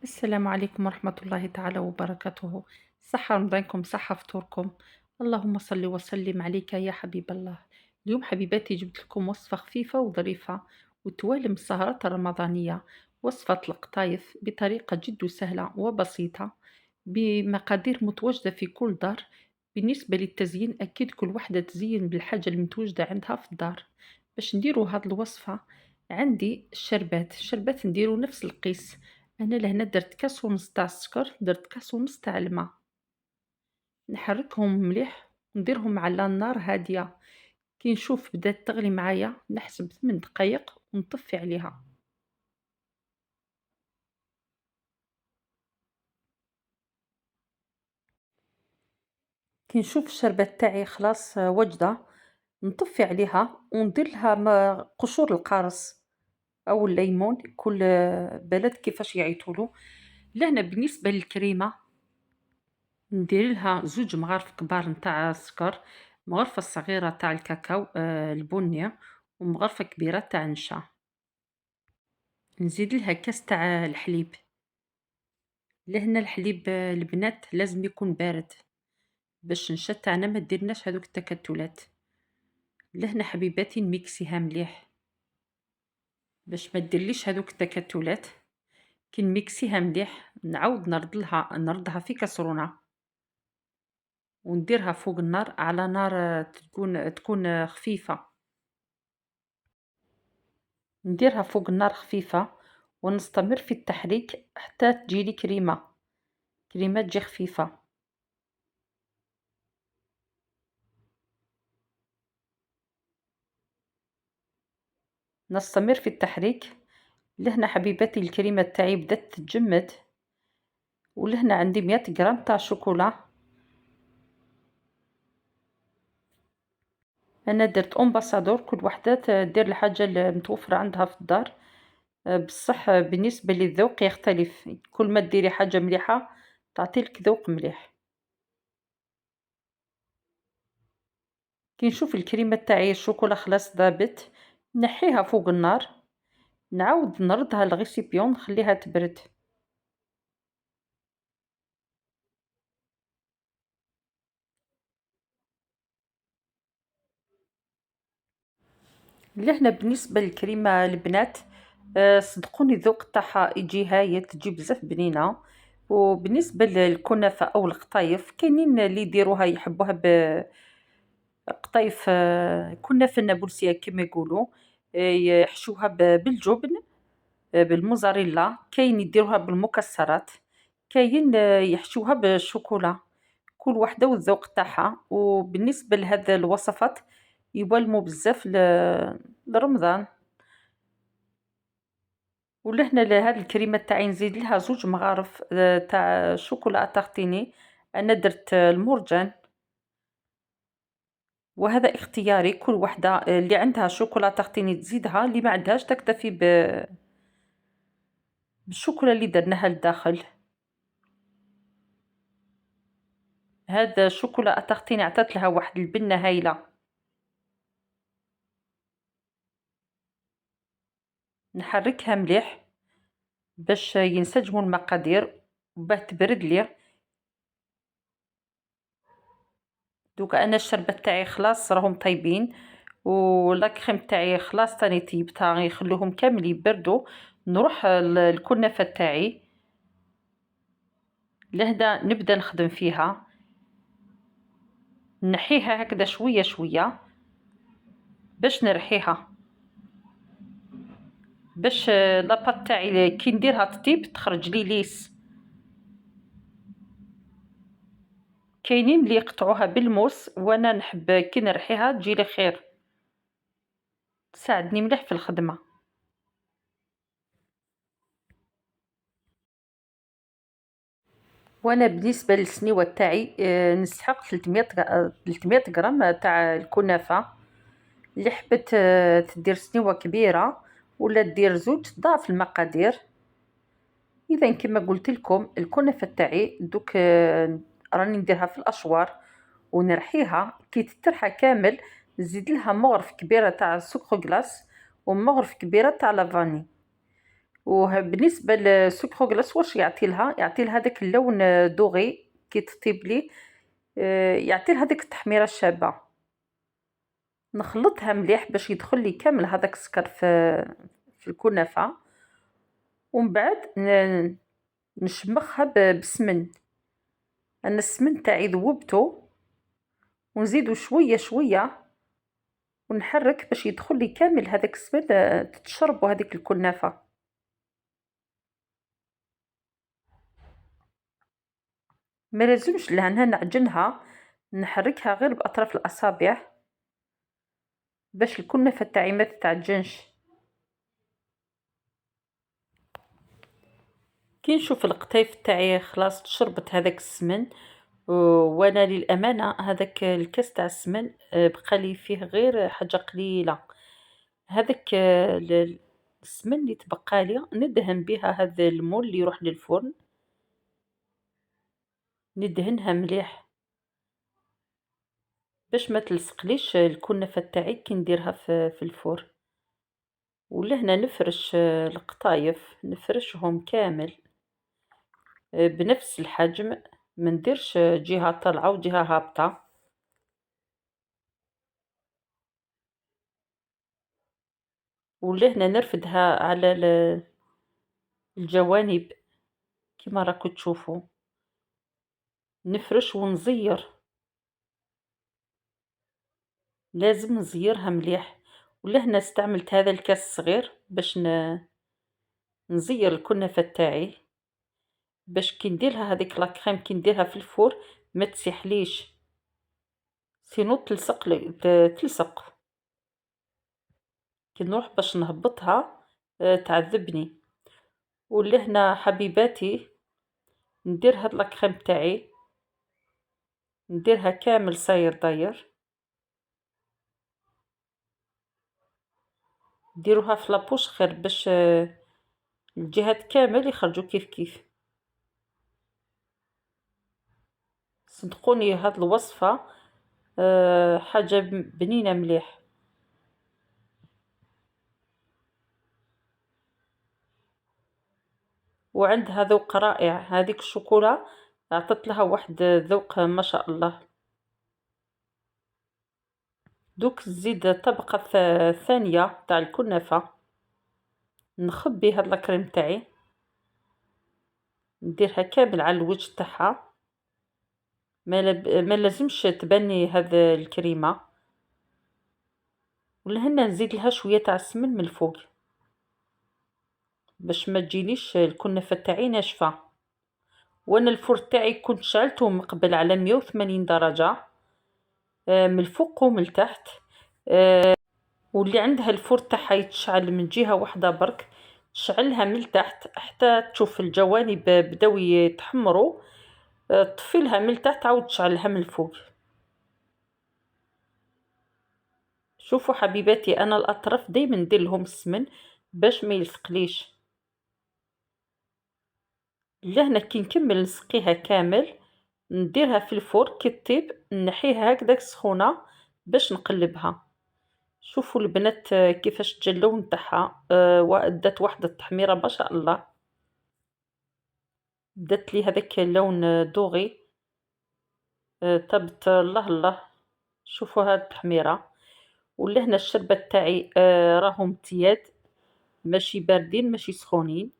السلام عليكم ورحمة الله تعالى وبركاته. صحة رمضانكم، صحة فطوركم. اللهم صل وسلم عليك يا حبيب الله. اليوم حبيباتي جبت لكم وصفة خفيفة وظريفة وتوالم السهرات الرمضانية. وصفة القطايف بطريقة جد سهلة وبسيطة بمقادير متواجدة في كل دار. بالنسبة للتزيين أكيد كل واحدة تزين بالحاجة المتواجدة عندها في الدار. باش نديروا هاد الوصفة عندي الشربات نديروا نفس القيس. أنا لهنا درت كاس ونص تاع السكر، درت كاس ونص تاع الما، نحركهم مليح ونديرهم على نار هادية. كي نشوف بدات تغلي معايا نحسب 8 دقايق ونطفي عليها. كي نشوف الشربات تاعي خلاص وجدة نطفي عليها وندير لها قشور القارص أو الليمون، كل بلد كيفاش يعيطولو. لهنا بالنسبة للكريمة ندير لها 2 مغارف كبار نتاع السكر، مغرفة صغيرة تاع الكاكاو البني، ومغرفة كبيرة تاع النشا. نزيد لها كاس تاع الحليب. لهنا الحليب البنات لازم يكون بارد باش النشا تاعنا ما ديرناش هذوك التكتلات. لهنا حبيباتي نميكسيها مليح باش ما ديرليش هذوك التكتلات. كي نميكسيها مليح نعاود نردها في كاسرونة ونديرها فوق النار على نار تكون خفيفة. نديرها فوق النار خفيفة ونستمر في التحريك حتى تجيلي كريمة تجي خفيفة. نستمر في التحريك. لهنا حبيباتي الكريمة تاعي بدات تتجمد. ولهنا عندي 100 غرام تاع شوكولا. انا درت امباسادور، كل وحده دير الحاجه المتوفره عندها في الدار. بصح بالنسبه للذوق يختلف، كل ما ديري حاجه مليحه تعطيلك ذوق مليح. كي نشوف الكريمه تاعي الشوكولا خلاص ذابت نحيها فوق النار، نعاود نردها للغيسيبيون نخليها تبرد. لهنا بالنسبة للكريمة البنات صدقوني الذوق تاعها يجي هايل، تجي بزاف بنينة. وبالنسبة للكنافة أو القطايف كاينين اللي يديروها يحبوها بقطايف كنافة النابلسية كما يقولوا. يحشوها بالجبن، بالموزاريلا، كاين يديروها بالمكسرات، كاين يحشوها بالشوكولا. كل وحدة والذوق تاعها. وبالنسبة لهذا الوصفات يولموا بزاف لرمضان. ولهنا لهاد الكريمة تاعي نزيد لها 2 مغارف تاع شوكولا طاغتيني. أنا درت المرجان، وهذا اختياري، كل وحدة اللي عندها شوكولا طاغتيني تزيدها، اللي ما عندهاش تكتفي بالشوكولا اللي درناها لداخل. هذا شوكولا طاغتيني عطات لها واحد البنة هايلة. نحركها مليح باش ينسجموا المقادير وباه تبرد لي. دوكا انا الشربات تاعي خلاص راهم طيبين، واللاكخيم تاعي خلاص تاني طيبتها، يخلوهم كامل يبردوا. نروح الكنافة تاعي لهدا نبدا نخدم فيها، نحيها هكذا شويه شويه باش نرحيها، باش لاباط تاعي كي نديرها تطيب تخرج لي ليس. كاينين اللي يقطعوها بالموس، وانا نحب كي نرحيها تجيلي خير، تساعدني مليح في الخدمه. وانا بالنسبه للسنيوه تاعي نسحق 300 غرام تاع الكنافه. اللي حبت تدير سنيوه كبيره ولا دير زوج ضعف المقادير. اذا كما قلت لكم الكنافه تاعي دوك راني نديرها في الاشوار ونرحيها. كي تترحى كامل نزيد لها مغرف كبيره تاع سكر غلاس ومغرف كبيره تاع لافاني. وبالنسبة للسكر غلاس واش يعطيلها داك اللون دوغي كي تطيب ليه، يعطيلها ديك التحميرة الشابة. نخلطها مليح باش يدخل لي كامل هذاك السكر في الكنافة، ومن بعد نشمخها بالسمن. انا السمن تاعي ذوبته ونزيدو شويه شويه ونحرك باش يدخل لي كامل هذاك السمن، تتشربو هذيك الكنافه. ما لازمش لهنا نعجنها، نحركها غير باطراف الاصابع باش الكنافه تاعي ما تتعجنش. كي نشوف القطيف تاعي خلاص تشربت هذاك السمن، وانا للامانه هذاك الكاس تاع السمن بقى لي فيه غير حاجه قليله. هذاك السمن اللي تبقى لي ندهن بها هذا المول اللي يروح للفرن، ندهنها مليح باش ما تلصقليش الكنافه تاعي كي نديرها في الفرن. ولهنا نفرش القطايف، نفرشهم كامل بنفس الحجم، ما نديرش جهه طالعه وجهه هابطه. ولهنا نرفدها على الجوانب كما راكم تشوفوا، نفرش ونزير، لازم نزيرها مليح. ولهنا استعملت هذا الكاس الصغير باش نزير الكنافه تاعي، باش كي نديرها هذيك لاكريم كي نديرها في الفور ما تسيحليش، سينو تلصق كي نروح باش نهبطها تعذبني. ولهنا حبيباتي ندير هاد لاكريم تاعي، نديرها كامل ساير داير، ديروها في لابوش خير باش الجهات كامل يخرجوا كيف كيف. صدقوني هاد الوصفة حاجة بنينة مليح. وعندها ذوق رائع، هذيك الشوكولا عطت لها واحد ذوق ما شاء الله. دوك نزيد طبقة ثانية تاع الكنافة، نخبي هاد لاكريم تاعي، نديرها كامل على الوجه تاعها، ما لازمش تبني هاد الكريمة. ولهنا نزيد لها شوية تاع السمن من الفوق باش ما تجينيش الكنافة تاعي ناشفة. وانا الفور تاعي كنت شعلته من قبل على 180 درجة من الفوق ومن التحت، واللي عندها الفور تاعها يتشعل من جهة واحدة برك تشعلها من التحت حتى تشوف الجوانب بداو يتحمروا، طفيلها من التحت عاود تشعلها من الفوق. شوفوا حبيباتي انا الاطراف دايما ندير لهم السمن باش ما يلصقليش. لهنا كي نكمل نسقيها كامل نديرها في الفور كي طيب نحيها هكذاك سخونه باش نقلبها. شوفوا البنات كيفاش جا اللون تاعها، ودات واحد التحميره ما شاء الله، دات لي هذاك اللون دوغي، طبت الله الله. شوفوا هاد التحميره. ولهنا الشربات تاعي راهم تياد، ماشي باردين ماشي سخونين،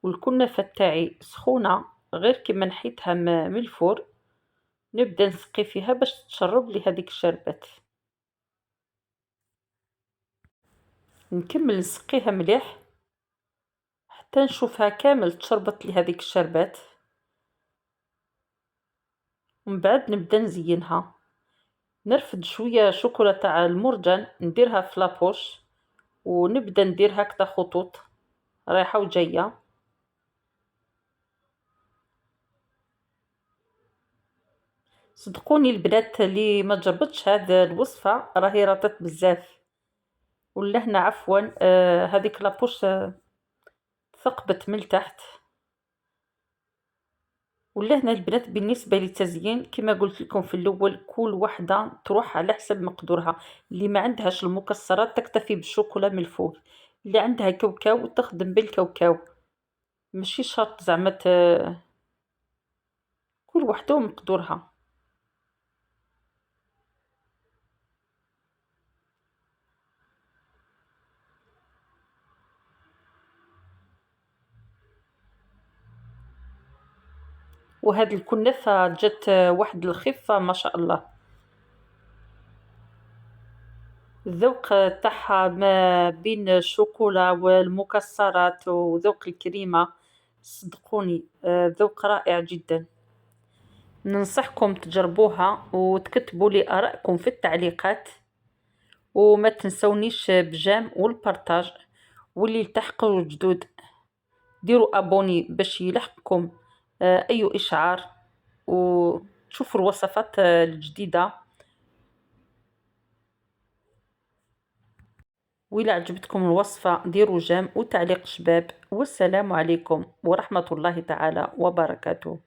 والكنافه تاعي سخونه غير كيما نحيتها من الفور. نبدا نسقي فيها باش تشرب لي هذيك الشربات، نكمل نسقيها مليح حتى نشوفها كامل تشربت لي هذيك الشربات. ومن بعد نبدا نزينها، نرفد شويه شوكولا تاع المرجان نديرها في لابوش، ونبدا ندير هكذا خطوط رايحه وجايه. صدقوني البنات اللي ما جربتش هذه الوصفه راهي راطت بزاف. ولهنا عفوا هذيك لابوش ثقبت من التحت. ولهنا البنات بالنسبه للتزيين كما قلت لكم في الاول كل وحده تروح على حسب مقدورها، اللي ما عندهاش المكسرات تكتفي بالشوكولا من الفوق، اللي عندها كاوكاو تخدم بالكاوكاو، ماشي شرط زعما كل وحدة ومقدورها. وهاد الكنافة جات واحد الخفة ما شاء الله. الذوق تاعها ما بين الشوكولا والمكسرات وذوق الكريمة، صدقوني ذوق رائع جدا. ننصحكم تجربوها وتكتبوا لي آرائكم في التعليقات، وما تنسونيش بجام والبارتاج. واللي التحقوا الجدد ديروا ابوني باش يلحقكم اي اشعار، وتشوفوا الوصفات الجديدة. وإلا عجبتكم الوصفة ديروا جيم وتعليق شباب، والسلام عليكم ورحمة الله تعالى وبركاته.